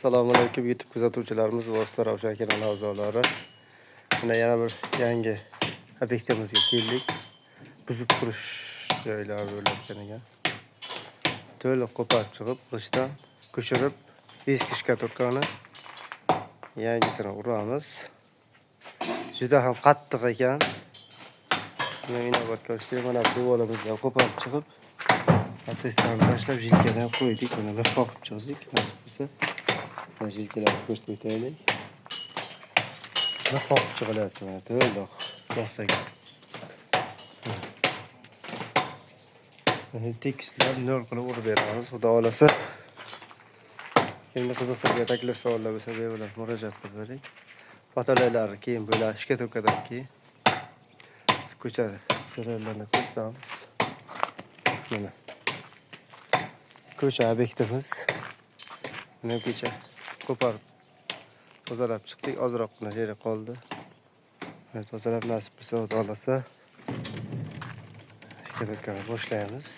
Assalomu alaykum YouTube kuzatuvchilarimiz va Usta Ravshan kanali a'zolari. Mana yana bir yangi obyektimizga keldik. Buzib qurish joylari bo'layotgan ekan. To'liq qo'parib chiqib, qishdan ko'chirib, eski shkatulkani yangisini uramiz. Juda ham qattiq ekan. Mana inobatga olishdi, mana bu volimizdan qo'parib chiqib, testlarni tashlab jilkadan qo'ydik. Mana bir qoqib chiqdik. Nasib bo'lsa jilkalarni ko'rsatib o'taylik. Bir qoqib chiqilyapti mana to'liq bossaga. Tekstlab 0 qilib urib beramiz. Xudo xolasa. Kimni qiziqtirgan taklif savollar bo'lsa, bemalol murojaat qilib bering. Fotolarni keyin bo'lib shkatulkadan keyin ko'chada joylarni ko'rsatamiz. Mana ko'cha obyektimiz. Mana kecha qo'parib tozalab chiqdik. Ozroqgina yeri qoldi. Tozalab nasib bo'lsa, Xudo xolasa shkatulkani boshlaymiz.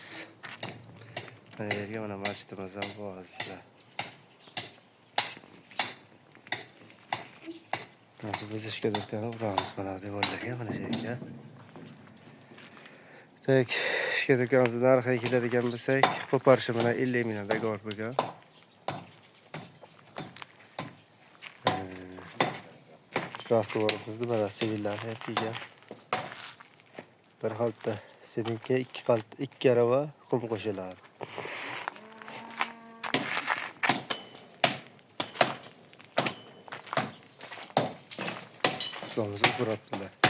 Mana yerga mana masjidimiz ham bor. Nasib bo'lsa shkatulkani uramiz mana devorlarga, mana shu yerga. Tak, shkatulkamizni narxiga keladigan bo'lsak, qo'parishi mana 50 ming dolar bo'lgan. Rastvorimizni mana sevillar hep yegan. Bir xalta seminga 2 arava qum qo'shiladi. Ustamizga ko'rabdilar.